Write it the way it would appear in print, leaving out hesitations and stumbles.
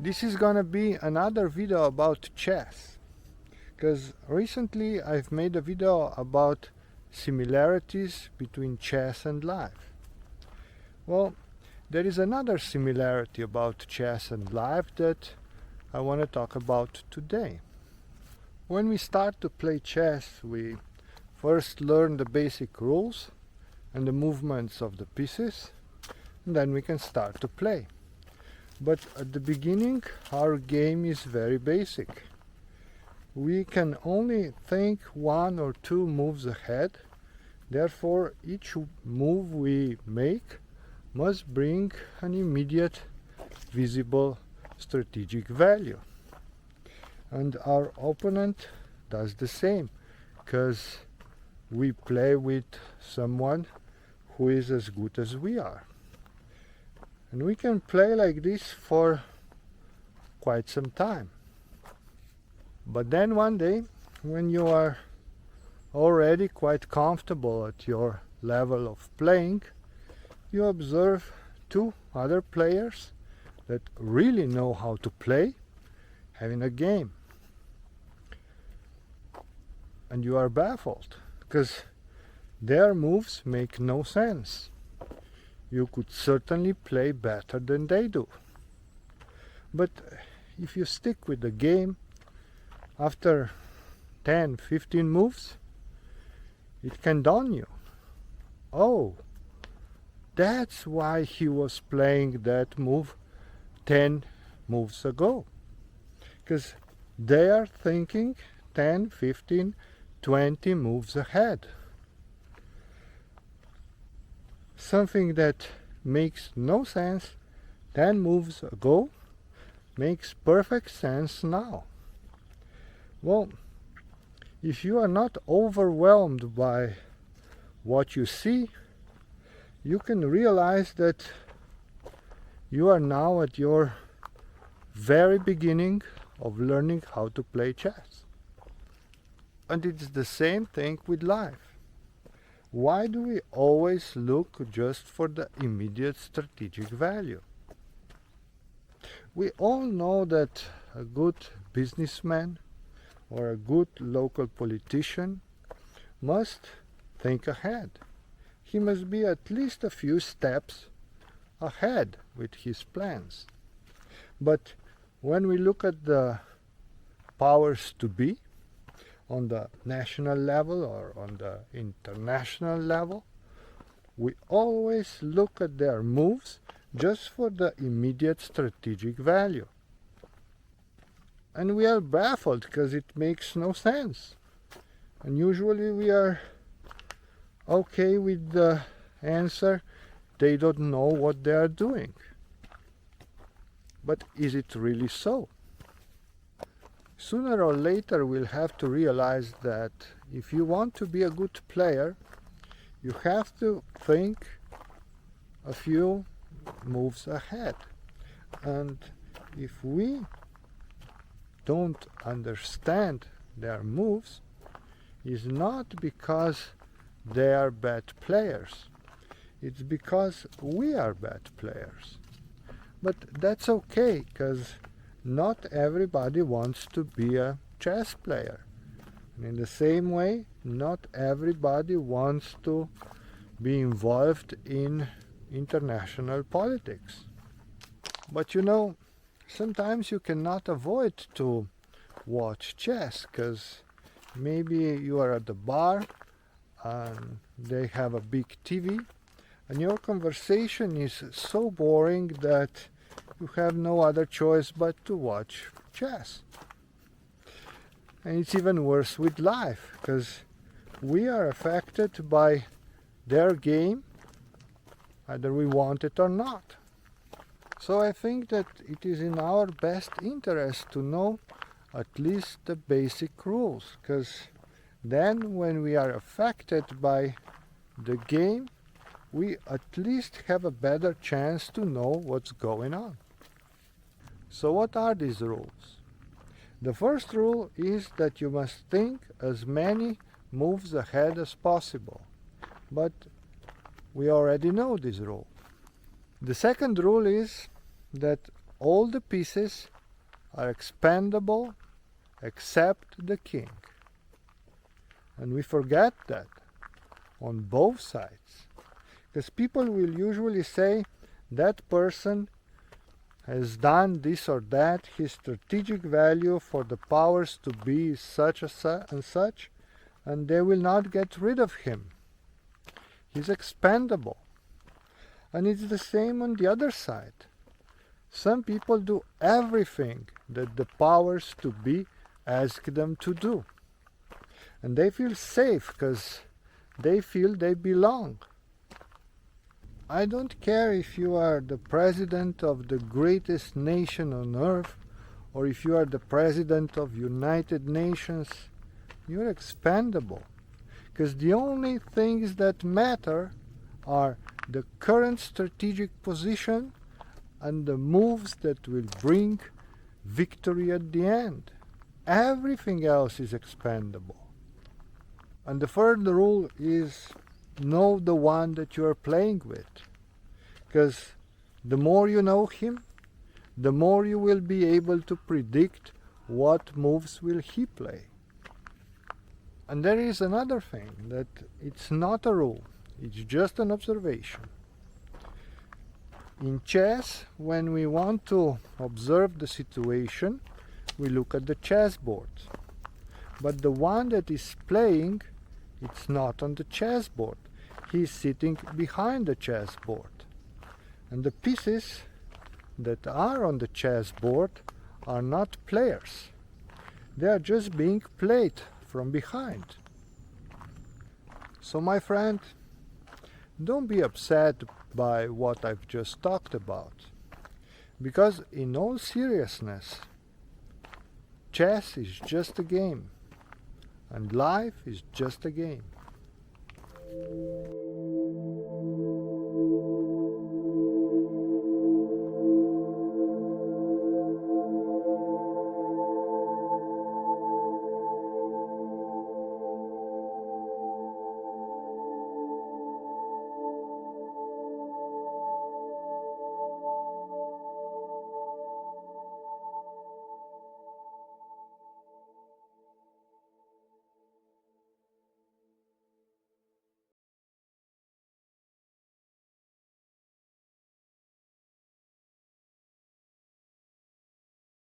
This is gonna be another video about chess, because recently I've made a video about similarities between chess and life. Well, there is another similarity about chess and life that I want to talk about today. When we start to play chess, we first learn the basic rules and the movements of the pieces, and then we can start to play. But at the beginning, our game is very basic. We can only think one or two moves ahead. Therefore, each move we make must bring an immediate, visible strategic value. And our opponent does the same, because we play with someone who is as good as we are. And we can play like this for quite some time. But then one day, when you are already quite comfortable at your level of playing, you observe two other players that really know how to play having a game. And you are baffled, because their moves make no sense. You could certainly play better than they do. But if you stick with the game, after 10, 15 moves, it can dawn you. Oh, that's why he was playing that move 10 moves ago. Because they are thinking 10, 15, 20 moves ahead. Something that makes no sense 10 moves ago makes perfect sense now. Well, if you are not overwhelmed by what you see, you can realize that you are now at your very beginning of learning how to play chess. And it's the same thing with life. Why do we always look just for the immediate strategic value? We all know that a good businessman or a good local politician must think ahead. He must be at least a few steps ahead with his plans. But when we look at the powers to be, on the national level or on the international level, we always look at their moves just for the immediate strategic value. And we are baffled because it makes no sense. And usually we are okay with the answer, they don't know what they are doing. But is it really so? Sooner or later we'll have to realize that if you want to be a good player, you have to think a few moves ahead. And if we don't understand their moves, it's not because they are bad players. It's because we are bad players. But that's okay, because not everybody wants to be a chess player. And in the same way, not everybody wants to be involved in international politics. But you know, sometimes you cannot avoid to watch chess, because maybe you are at the bar and they have a big TV, and your conversation is so boring that you have no other choice but to watch chess. And it's even worse with life, because we are affected by their game, either we want it or not. So I think that it is in our best interest to know at least the basic rules, because then when we are affected by the game, we at least have a better chance to know what's going on. So what are these rules? The first rule is that you must think as many moves ahead as possible. But we already know this rule. The second rule is that all the pieces are expendable except the king. And we forget that on both sides. Because people will usually say that person has done this or that, his strategic value for the powers to be is such and such, and they will not get rid of him. He's expendable. And it's the same on the other side. Some people do everything that the powers to be ask them to do. And they feel safe because they feel they belong. I don't care if you are the president of the greatest nation on earth or if you are the president of United Nations, you're expendable. Because the only things that matter are the current strategic position and the moves that will bring victory at the end. Everything else is expendable. And the third rule is know the one that you are playing with. Because the more you know him, the more you will be able to predict what moves will he play. And there is another thing, that it's not a rule, it's just an observation. In chess, when we want to observe the situation, we look at the chessboard. But the one that is playing, it's not on the chessboard. He's sitting behind the chessboard. And the pieces that are on the chessboard are not players. They are just being played from behind. So my friend, don't be upset by what I've just talked about. Because in all seriousness, chess is just a game. And life is just a game.